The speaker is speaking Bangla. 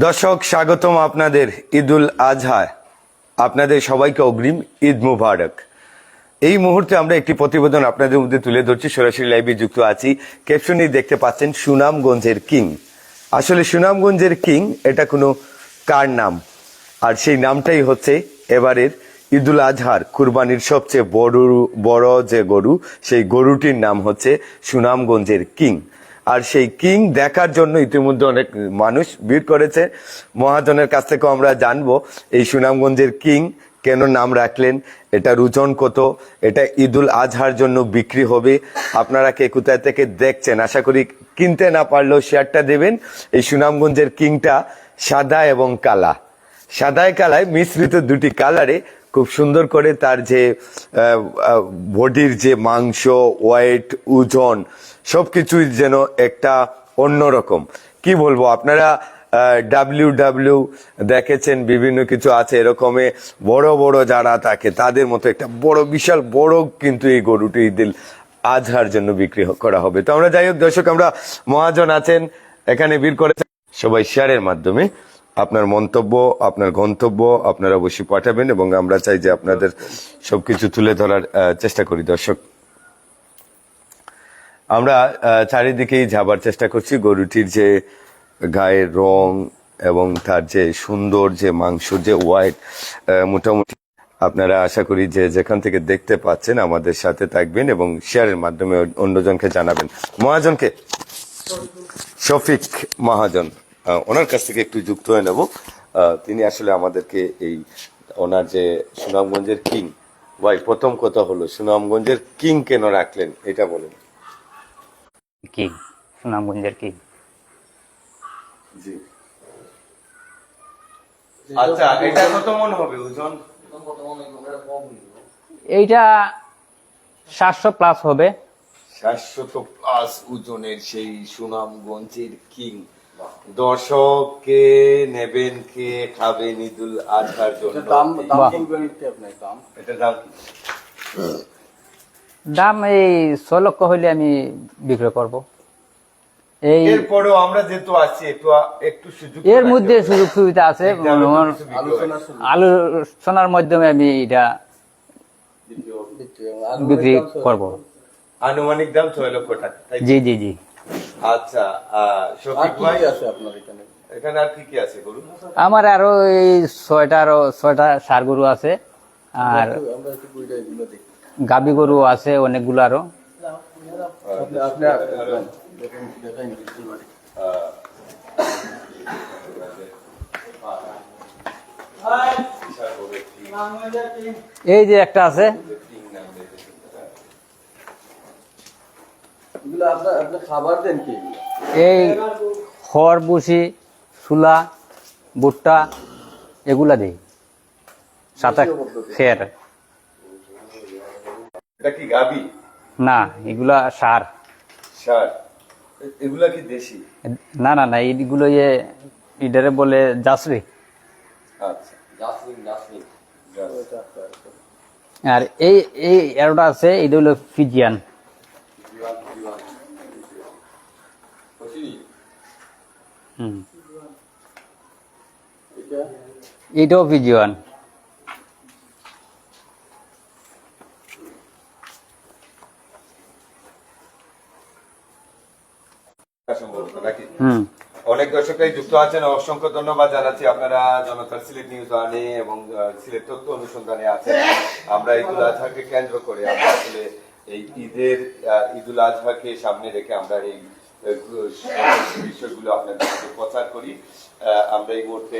দর্শক স্বাগতম আপনাদের ঈদুল আজহা। আপনাদের সবাইকে অগ্রিম ঈদ মুবারক। এই মুহূর্তে আমরা একটি প্রতিবেদন আপনাদের মধ্যে তুলে ধরছি, সরাসরি লাইভে যুক্ত আছি। ক্যাপশনেই দেখতে পাচ্ছেন সুনামগঞ্জের কিং। আসলে সুনামগঞ্জের কিং এটা কোনো কার নাম, আর সেই নামটাই হচ্ছে এবারের ঈদুল আজহার কুরবানির সবচেয়ে বড় যে গরু, সেই গরুটির নাম হচ্ছে সুনামগঞ্জের কিং। আর সেই কিং দেখার জন্য ইতিমধ্যে অনেক মানুষ ভিড় করেছে। মহাজনের কাছ থেকেও আমরা জানবো এই সুনামগঞ্জের কিং কেন নাম রাখলেন, এটার ওজন কত, এটা ঈদুল আজহার জন্য বিক্রি হবে। আপনারা কে কোথায় থেকে দেখছেন, আশা করি কিনতে না পারলেও শেয়ারটা দেবেন। এই সুনামগঞ্জের কিংটা সাদা এবং কালা, সাদায় কালায় মিশ্রিত দুটি কালারে খুব সুন্দর করে তার যে বডির যে মাংস, ওয়েট, ওজন সবকিছুই যেন একটা অন্যরকম। কি বলবো, আপনারা ডাব্লিউ দেখেছেন, বিভিন্ন কিছু আছে এরকমে বড় বড় যারা থাকে তাদের মতো একটা বড় বিশাল বড় কিন্তু এই গরুটি ঈদুল আজহার জন্য বিক্রি করা হবে। তো আমরা যাই হোক দর্শক, আমরা মহাজন আছেন এখানে ভিড় করেছেন, সবাই শেয়ারের মাধ্যমে আপনার মন্তব্য, আপনার গন্তব্য আপনারা অবশ্যই পাঠাবেন এবং আমরা চাই যে আপনাদের সবকিছু তুলে ধরার চেষ্টা করি। দর্শক, আমরা চারিদিকেই যাবার চেষ্টা করছি। গরুটির যে গায়ের রং এবং তার যে সুন্দর যে মাংস, যে ওয়াইট, মোটামুটি আপনারা আশা করি যে যেখান থেকে দেখতে পাচ্ছেন আমাদের সাথে থাকবেন এবং শেয়ারের মাধ্যমে অন্যজনকে জানাবেন। মহাজনকে, শফিক মহাজন, ওনার কাছ থেকে একটু যুক্ত হয়ে নেব। তিনি আসলে আমাদেরকে এই ওনার যে সুনামগঞ্জের কিং, ভাই প্রথম কথা হলো সুনামগঞ্জের কিং কেন রাখলেন এটা বলেন। কিং, সুনামগঞ্জের কিং। জি, আচ্ছা, এটা কত মন হবে ওজন? এইটা 700 প্লাস হবে। 700 প্লাস ওজনের সেই সুনামগঞ্জের কিং দর্শককে নেবেন, কে খাবেন ঈদুল আজহার জন্য। এটা দাম কি? দাম এই 6 লক্ষ হইলে আমি বিক্রয় করব। এই এরপরেও আমরা যেহেতু আছি একটু সুযোগ, এর মধ্যে সুযোগ সুবিধা আছে, আলোচনার মাধ্যমে আমি এটা বিক্রি করব। আনুমানিক দাম 6 লক্ষ টাকা। জি জি জি। আচ্ছা, শফিক ভাই আছে আপনার এখানে আর কি কি আছে গরু? আমার আরো এই 6টা ষাঁড় গরু আছে, আর গাবি গরু আছে অনেকগুলো আরো। এই যে একটা আছে, এই খড়, বুসি, সুলা, ভুট্টা এগুলা দিই, সাথে খের। এটা কি গাবি? না, এগুলা সার। সার? এগুলা কি দেশি? না না না, এইগুলো ইডারে বলে জাসরি। আচ্ছা, জাসমিন। আর এই এই এরোটা আছে, এটা হলো ফিজিয়ান। এটাও ফিজিয়ান। অনেক দর্শকরাই যুক্ত আছেন, অসংখ্য ধন্যবাদ জানাচ্ছি। আপনারা জনতার সিলেট নিউজ ওয়ানে এবং সিলেট তথ্য অনুসন্ধানে আছেন। আমরা ঈদুল আজহাকে কেন্দ্র করে আমরা আসলে এই ঈদুল আজহাকে সামনে রেখে আমরা এই বিষয়গুলো আপনাদের প্রচার করি। আমরা এই মুহূর্তে